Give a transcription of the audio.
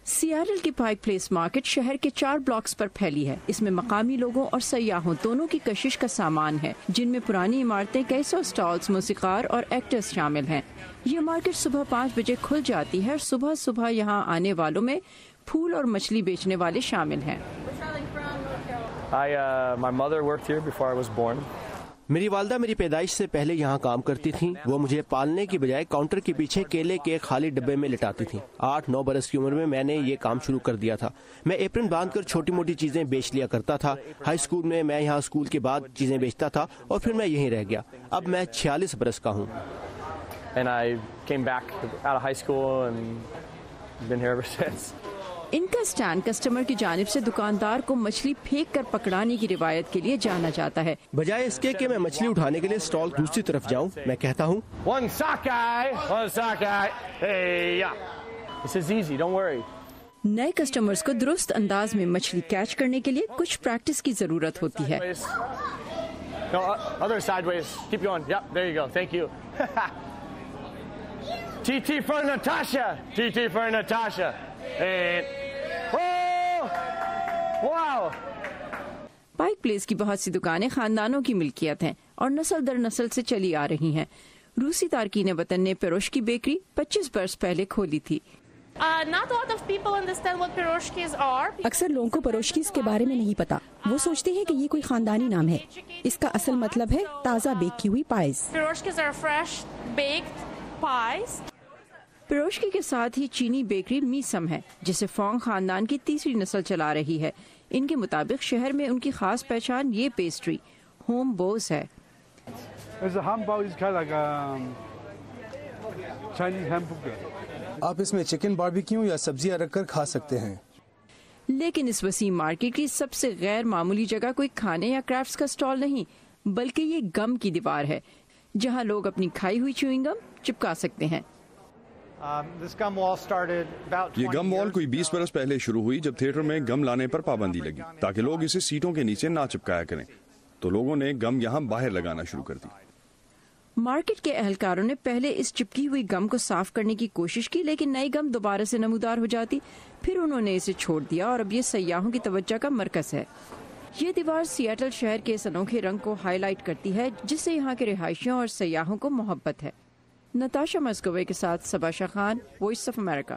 Seattle کی پائک place market شہر کے 4 بلاکس پر پھیلی ہے۔ اس میں مقامی لوگوں اور سیاحوں دونوں کی کشش کا سامان ہے، جن میں پرانی عمارتیں، کئی سو اسٹالز، موسیقار اور ایکٹرز شامل ہیں۔ یہ مارکیٹ صبح 5 بجے کھل جاتی ہے اور صبح صبح یہاں آنے والوں میں پھول اور مچھلی بیچنے والے شامل ہیں۔ My mother worked here before I was born. میری والدہ میری پیدائش سے پہلے یہاں کام کرتی تھیں۔ وہ مجھے پالنے کی بجائے کاؤنٹر کے پیچھے کیلے کے خالی ڈبے میں لٹاتی تھیں۔ 8-9 برس کی عمر میں نے یہ کام شروع کر دیا تھا۔ میں ایپرن باندھ کر چھوٹی موٹی چیزیں بیچ لیا کرتا تھا۔ ہائی اسکول میں یہاں اسکول کے بعد چیزیں بیچتا تھا اور پھر میں یہیں رہ گیا۔ اب میں 46 برس کا ہوں۔ And I came back out of high school and been here ever since. ان کا اسٹینڈ کسٹمر کی جانب سے دکاندار کو مچھلی پھینک کر پکڑانے کی روایت کے لیے جانا جاتا ہے۔ بجائے اس کے کہ میں مچھلی اٹھانے کے لیے اسٹال دوسری طرف جاؤں، میں کہتا ہوں One sockeye. Hey, yeah. This is easy, don't worry. نئے کسٹمرز کو درست انداز میں مچھلی کیچ کرنے کے لیے کچھ پریکٹس کی ضرورت ہوتی ہے۔ No, other sideways. Keep going. Yep, there you go. Thank you. TT for Natasha. TT for Natasha. And wow. Pike Place کی بہت سی دکانیں خاندانوں کی ملکیت ہیں اور نسل در نسل سے چلی آ رہی ہیں۔ روسی تارکین وطن نے پیروشکی بیکری 25 برس پہلے کھولی تھی۔ اکثر لوگوں کو پیروشکیز کے بارے میں نہیں پتا۔ وہ سوچتے ہیں کہ یہ کوئی خاندانی نام ہے۔ اس کا اصل مطلب ہے تازہ بیک کی ہوئی پائز۔ پیروشکی کے ساتھ ہی چینی بیکری میسم ہے، جسے فونگ خاندان کی تیسری نسل چلا رہی ہے۔ ان کے مطابق شہر میں ان کی خاص پہچان یہ پیسٹری ہوم بوز ہے۔ آپ اس میں چکن باربیکیو یا سبزیاں رکھ کر کھا سکتے ہیں۔ لیکن اس وسیع مارکیٹ کی سب سے غیر معمولی جگہ کوئی کھانے یا کرافٹس کا سٹال نہیں، بلکہ یہ گم کی دیوار ہے، جہاں لوگ اپنی کھائی ہوئی چیونگ گم چپکا سکتے ہیں۔ یہ گم وال کوئی 20 برس پہلے شروع ہوئی، جب تھیٹر میں گم لانے پر پابندی لگی تاکہ لوگ اسے سیٹوں کے نیچے نہ چپکایا کریں، تو لوگوں نے گم یہاں باہر لگانا شروع کر دی۔ مارکیٹ کے اہلکاروں نے پہلے اس چپکی ہوئی گم کو صاف کرنے کی کوشش کی، لیکن نئی گم دوبارہ سے نمودار ہو جاتی۔ پھر انہوں نے اسے چھوڑ دیا اور اب یہ سیاحوں کی توجہ کا مرکز ہے۔ یہ دیوار سیاٹل شہر کے اس انوکھے رنگ کو ہائی لائٹ کرتی ہے، جس سے یہاں کے رہائشیوں اور سیاحوں کو محبت ہے۔ نتاشا مزگوے کے ساتھ صبا شاہ خان، وائس آف امریکہ۔